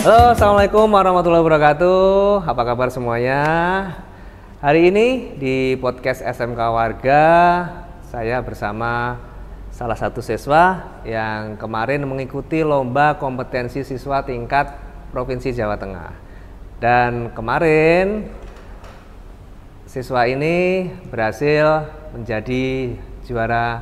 Halo, Assalamualaikum warahmatullahi wabarakatuh. Apa kabar semuanya? Hari ini di podcast SMK Warga, saya bersama salah satu siswa yang kemarin mengikuti lomba kompetensi siswa tingkat Provinsi Jawa Tengah. Dan kemarin siswa ini berhasil menjadi juara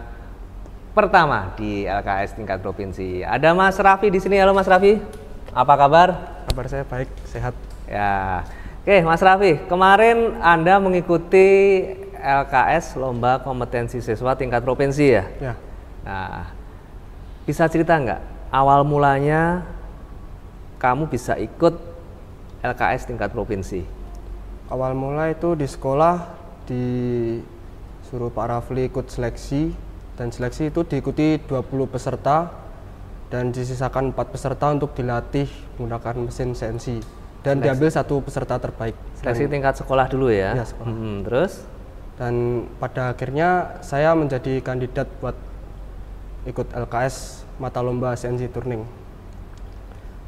pertama di LKS tingkat provinsi. Ada Mas Raffi di sini. Halo Mas Raffi. Apa kabar? Kabar saya baik, sehat. Ya. Oke, Mas Raffi, kemarin Anda mengikuti LKS lomba kompetensi siswa tingkat provinsi ya? Ya. Nah, bisa cerita nggak awal mulanya kamu bisa ikut LKS tingkat provinsi? Awal mula itu di sekolah disuruh Pak Rafli ikut seleksi, dan seleksi itu diikuti 20 peserta dan disisakan 4 peserta untuk dilatih menggunakan mesin CNC dan diambil satu peserta terbaik. Seleksi tingkat sekolah dulu ya? Ya, sekolah. Terus? Dan pada akhirnya saya menjadi kandidat buat ikut LKS mata lomba CNC Turning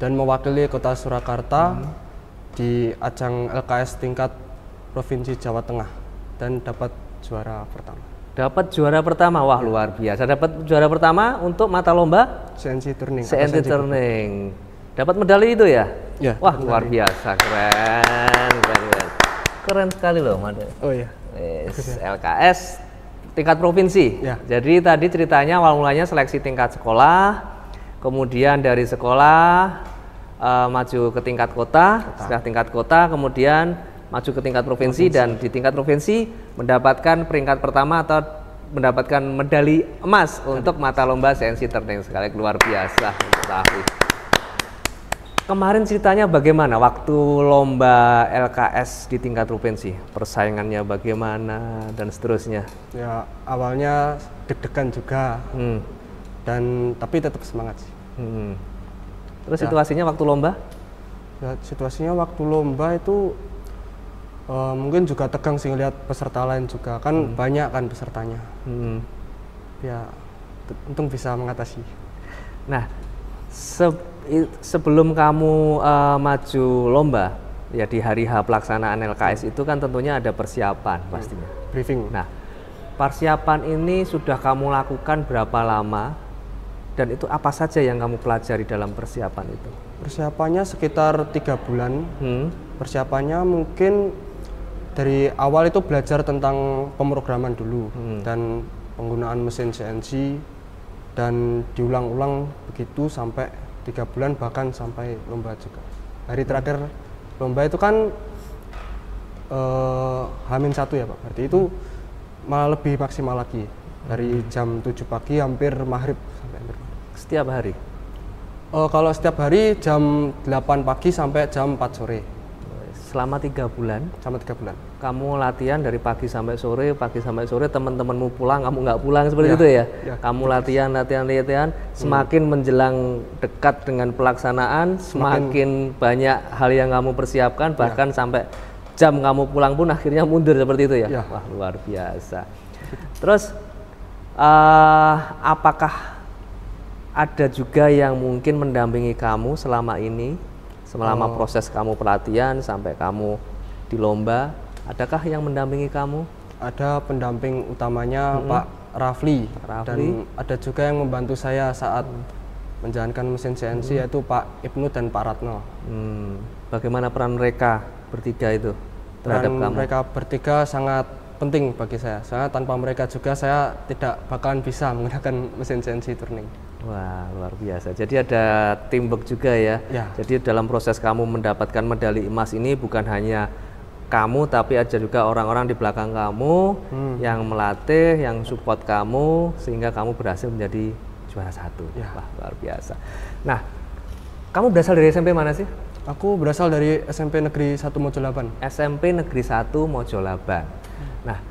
dan mewakili kota Surakarta di ajang LKS tingkat Provinsi Jawa Tengah dan dapat juara pertama. Dapat juara pertama, wah luar biasa. Dapat juara pertama untuk mata lomba CNC Turning. CNC Turning. Dapat medali itu ya? Ya. Wah luar biasa, keren sekali loh, Made. Oh iya. LKS tingkat provinsi. Ya. Jadi tadi ceritanya awal mulanya seleksi tingkat sekolah, kemudian dari sekolah maju ke tingkat kota. Setelah tingkat kota, kemudian maju ke tingkat provinsi, dan di tingkat provinsi mendapatkan peringkat pertama atau mendapatkan medali emas untuk mata lomba CNC Turning. Sekali luar biasa. Kemarin ceritanya bagaimana waktu lomba LKS di tingkat provinsi? Persaingannya bagaimana dan seterusnya? Ya, awalnya deg-degan juga. Tapi tetap semangat sih. Terus situasinya waktu lomba? Ya, situasinya waktu lomba itu mungkin juga tegang sih ngeliat peserta lain juga, kan banyak kan pesertanya. Ya, untung bisa mengatasi. Nah, sebelum kamu maju lomba, ya di hari H pelaksanaan LKS itu kan tentunya ada persiapan pastinya. Briefing. Nah, persiapan ini sudah kamu lakukan berapa lama? Dan itu apa saja yang kamu pelajari dalam persiapan itu? Persiapannya sekitar 3 bulan. Persiapannya mungkin dari awal itu belajar tentang pemrograman dulu dan penggunaan mesin CNC, dan diulang-ulang begitu sampai 3 bulan, bahkan sampai lomba juga. Hari terakhir lomba itu kan H-1 ya Pak, berarti itu malah lebih maksimal lagi. Dari jam 7 pagi hampir maghrib sampai hampir maghrib. Setiap hari? Kalau setiap hari jam 8 pagi sampai jam 4 sore. Selama 3 bulan? Selama 3 bulan. Kamu latihan dari pagi sampai sore, teman-temanmu pulang, kamu nggak pulang, seperti itu ya? Kamu latihan, semakin menjelang dekat dengan pelaksanaan, semakin banyak hal yang kamu persiapkan, bahkan sampai jam kamu pulang pun akhirnya mundur, seperti itu ya? Wah, luar biasa. Terus, apakah ada juga yang mungkin mendampingi kamu selama ini, selama proses kamu pelatihan sampai kamu di lomba? Adakah yang mendampingi kamu? Ada pendamping utamanya Pak Rafli, dan ada juga yang membantu saya saat menjalankan mesin CNC, yaitu Pak Ibnu dan Pak Ratno. Bagaimana peran mereka bertiga itu terhadap kamu? Mereka bertiga sangat penting bagi saya. Soalnya tanpa mereka juga saya tidak bakalan bisa menggunakan mesin CNC Turning. Wah, luar biasa. Jadi ada teamwork juga ya. Jadi dalam proses kamu mendapatkan medali emas ini bukan hanya kamu, tapi ada juga orang-orang di belakang kamu yang melatih, yang support kamu, sehingga kamu berhasil menjadi juara 1. Wah, luar biasa. Nah, kamu berasal dari SMP mana sih? Aku berasal dari SMP Negeri 1 Mojolaban. SMP Negeri 1 Mojolaban. Nah,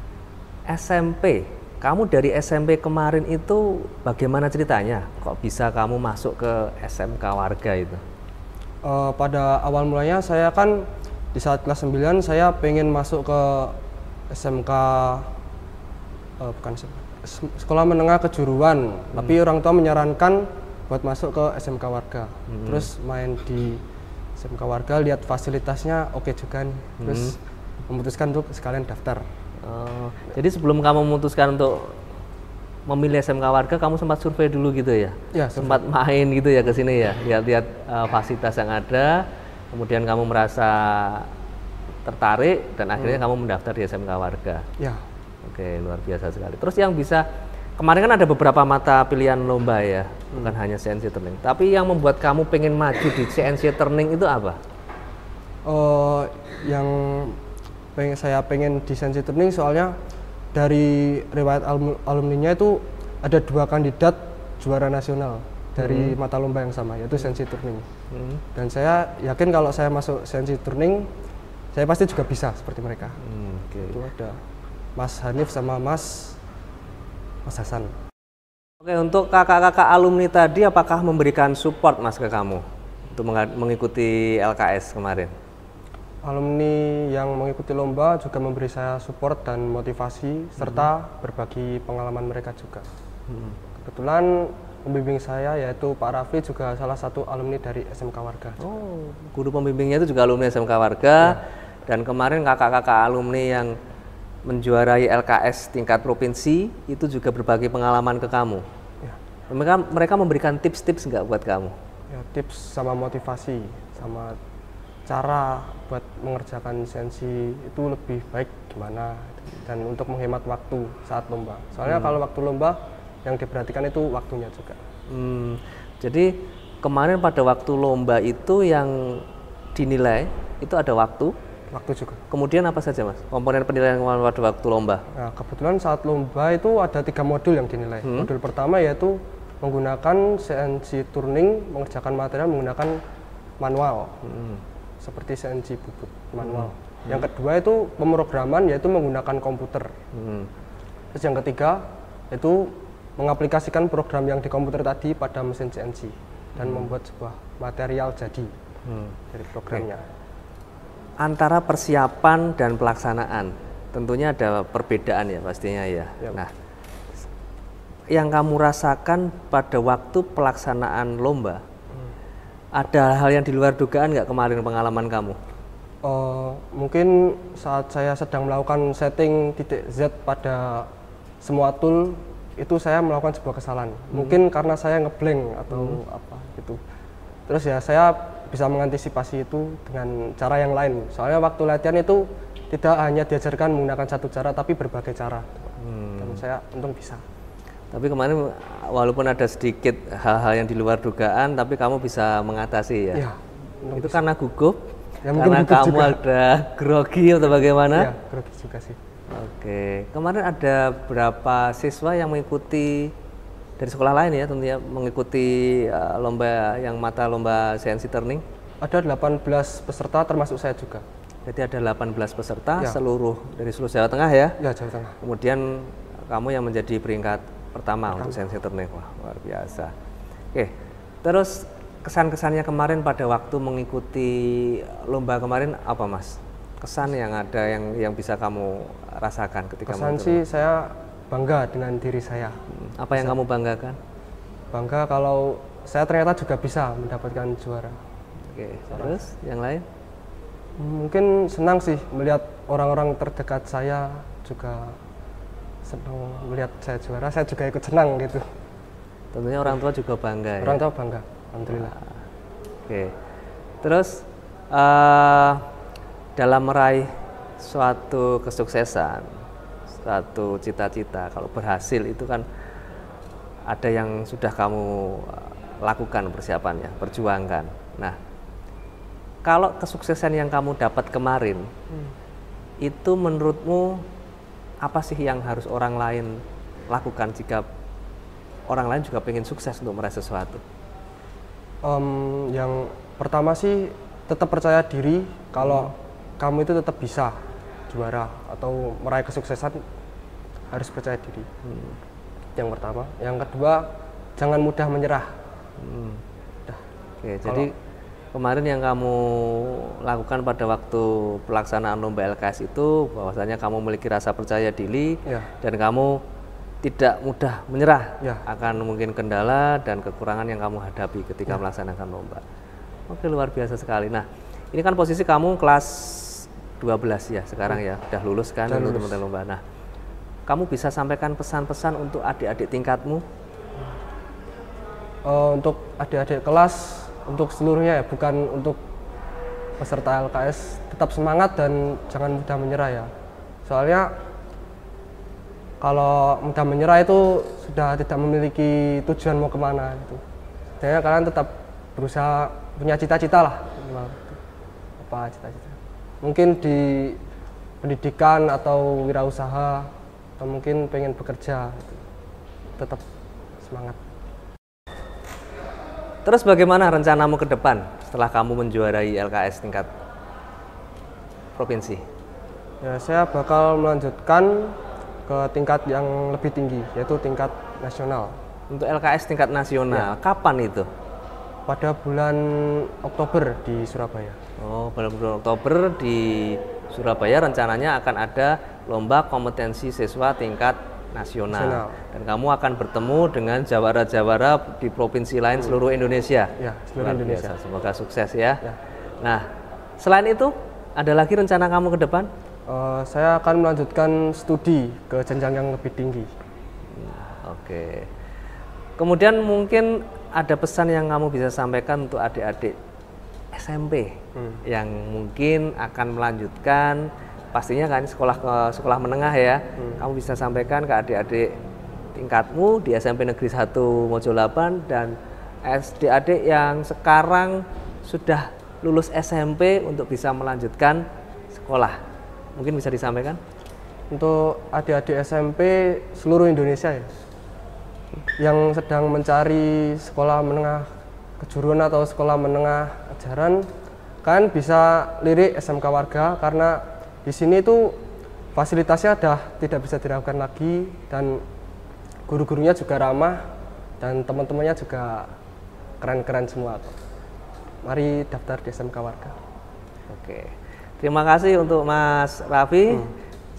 SMP, kamu dari SMP kemarin itu bagaimana ceritanya? Kok bisa kamu masuk ke SMK Warga itu? Pada awal mulanya saya kan di saat kelas 9 saya pengen masuk ke SMK, sekolah menengah kejuruan, tapi orang tua menyarankan buat masuk ke SMK Warga. Terus main di SMK Warga, lihat fasilitasnya oke juga nih. Terus memutuskan untuk sekalian daftar. Oh, jadi sebelum kamu memutuskan untuk memilih SMK Warga, kamu sempat survei dulu gitu ya? Ya, sempat main gitu ya ke sini ya, lihat-lihat fasilitas yang ada, kemudian kamu merasa tertarik dan akhirnya kamu mendaftar di SMK Warga. Ya. Oke, luar biasa sekali. Terus yang bisa, kemarin kan ada beberapa mata pilihan lomba ya, bukan hanya CNC Turning. Tapi yang membuat kamu pengen maju di CNC Turning itu apa? Yang saya pengen di CNC Turning soalnya dari riwayat alumninya itu ada 2 kandidat juara nasional dari mata lomba yang sama, yaitu CNC Turning. Dan saya yakin kalau saya masuk CNC Turning, saya pasti juga bisa seperti mereka. Itu ada Mas Hanif sama Mas Hasan. Oke, untuk kakak-kakak alumni tadi apakah memberikan support Mas ke kamu untuk mengikuti LKS kemarin? Alumni yang mengikuti lomba juga memberi saya support dan motivasi serta berbagi pengalaman mereka juga. Kebetulan pembimbing saya yaitu Pak Rafli juga salah satu alumni dari SMK Warga. Oh, guru pembimbingnya itu juga alumni SMK Warga. Dan kemarin kakak-kakak alumni yang menjuarai LKS tingkat provinsi itu juga berbagi pengalaman ke kamu. Ya. Mereka memberikan tips-tips nggak buat kamu? Ya, tips sama motivasi sama cara buat mengerjakan CNC itu lebih baik gimana dan untuk menghemat waktu saat lomba. Soalnya kalau waktu lomba yang diperhatikan itu waktunya juga. Jadi kemarin pada waktu lomba itu yang dinilai itu ada waktu juga. Kemudian apa saja Mas komponen penilaian pada waktu lomba? Nah, kebetulan saat lomba itu ada 3 modul yang dinilai. Modul pertama yaitu menggunakan CNC Turning, mengerjakan material menggunakan manual, seperti CNC bubut manual. Yang kedua itu pemrograman, yaitu menggunakan komputer. Terus yang ketiga itu mengaplikasikan program yang di komputer tadi pada mesin CNC dan membuat sebuah material jadi dari programnya. Antara persiapan dan pelaksanaan tentunya ada perbedaan ya pastinya ya. Nah, yang kamu rasakan pada waktu pelaksanaan lomba, ada hal yang di luar dugaan nggak kemarin pengalaman kamu? Mungkin saat saya sedang melakukan setting titik Z pada semua tool itu saya melakukan sebuah kesalahan. Mungkin karena saya ngeblank atau apa gitu. Terus ya saya bisa mengantisipasi itu dengan cara yang lain. Soalnya waktu latihan itu tidak hanya diajarkan menggunakan satu cara, tapi berbagai cara. Dan saya untung bisa. Tapi kemarin walaupun ada sedikit hal-hal yang di luar dugaan, tapi kamu bisa mengatasi ya? Ya, itu bisa. Karena gugup? Ya, karena gugup kamu juga. Ada grogi atau bagaimana? Ya, grogi juga sih. Oke, kemarin ada berapa siswa yang mengikuti dari sekolah lain ya tentunya mengikuti lomba yang mata lomba CNC Turning? Ada 18 peserta termasuk saya juga. Berarti ada 18 peserta Ya. dari seluruh Jawa Tengah ya? Ya, Jawa Tengah. Kemudian kamu yang menjadi peringkat pertama untuk CNC Turning. Wah, luar biasa. Oke, terus kesan-kesannya kemarin pada waktu mengikuti lomba kemarin apa Mas? Kesan yang ada yang bisa kamu rasakan ketika Kesan sih saya bangga dengan diri saya. Apa yang kamu banggakan? Bangga kalau saya ternyata juga bisa mendapatkan juara. Oke, terus yang lain? Mungkin senang sih melihat orang-orang terdekat saya juga senang melihat saya juara, saya juga ikut senang gitu. Tentunya orang tua juga bangga Orang ya? tua bangga, alhamdulillah. Oke, terus dalam meraih suatu kesuksesan, suatu cita-cita, kalau berhasil itu kan ada yang sudah kamu lakukan persiapannya, perjuangkan. Nah, kalau kesuksesan yang kamu dapat kemarin, itu menurutmu apa sih yang harus orang lain lakukan jika orang lain juga pengen sukses untuk meraih sesuatu? Yang pertama sih tetap percaya diri kalau kamu itu tetap bisa juara atau meraih kesuksesan, harus percaya diri. Yang pertama. Yang kedua, jangan mudah menyerah. Oke, jadi kemarin yang kamu lakukan pada waktu pelaksanaan lomba LKS itu bahwasanya kamu memiliki rasa percaya diri dan kamu tidak mudah menyerah akan mungkin kendala dan kekurangan yang kamu hadapi ketika melaksanakan lomba. Oke, luar biasa sekali. Nah, ini kan posisi kamu kelas 12 ya sekarang ya, udah lulus kan untuk teman-teman lomba. Nah, kamu bisa sampaikan pesan-pesan untuk adik-adik tingkatmu? Untuk adik-adik kelas, untuk seluruhnya ya, bukan untuk peserta LKS, tetap semangat dan jangan mudah menyerah ya. Soalnya kalau mudah menyerah itu sudah tidak memiliki tujuan mau kemana gitu. Jadi kalian tetap berusaha punya cita-cita lah. Apa cita-cita? Mungkin di pendidikan atau wirausaha atau mungkin pengen bekerja gitu. Tetap semangat. Terus bagaimana rencanamu ke depan setelah kamu menjuarai LKS tingkat provinsi? Ya, saya bakal melanjutkan ke tingkat yang lebih tinggi, yaitu tingkat nasional. Untuk LKS tingkat nasional, kapan itu? Pada bulan Oktober di Surabaya. Oh, pada bulan Oktober di Surabaya rencananya akan ada lomba kompetensi siswa tingkat nasional. Dan kamu akan bertemu dengan jawara-jawara di provinsi lain seluruh Indonesia. Ya, seluruh Indonesia. Biasa. Semoga sukses ya. Nah, selain itu ada lagi rencana kamu ke depan? Saya akan melanjutkan studi ke jenjang yang lebih tinggi. Oke. Kemudian mungkin ada pesan yang kamu bisa sampaikan untuk adik-adik SMP yang mungkin akan melanjutkan, pastinya kan sekolah menengah ya. Kamu bisa sampaikan ke adik-adik tingkatmu di SMP Negeri 1 Mojo 8 dan adik-adik yang sekarang sudah lulus SMP untuk bisa melanjutkan sekolah. Mungkin bisa disampaikan? Untuk adik-adik SMP seluruh Indonesia ya, yang sedang mencari sekolah menengah kejuruan atau sekolah menengah ajaran, kan bisa lirik SMK Warga karena di sini itu fasilitasnya tidak bisa diragukan lagi dan guru-gurunya juga ramah dan teman-temannya juga keren-keren semua. Mari daftar di SMK Warga. Oke. Terima kasih untuk Mas Raffi.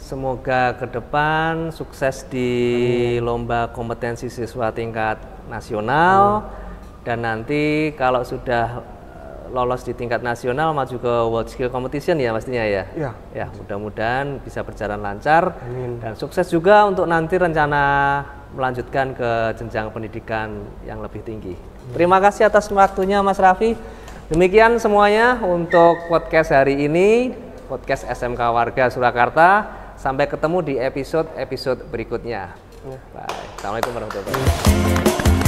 Semoga ke depan sukses di lomba kompetensi siswa tingkat nasional dan nanti kalau sudah lolos di tingkat nasional maju ke World Skill Competition ya pastinya ya. Ya, mudah-mudahan bisa berjalan lancar. Amin. Dan sukses juga untuk nanti rencana melanjutkan ke jenjang pendidikan yang lebih tinggi. Terima kasih atas waktunya Mas Raffi. Demikian semuanya untuk podcast hari ini, podcast SMK Warga Surakarta. Sampai ketemu di episode berikutnya. Bye. Assalamualaikum warahmatullahi wabarakatuh.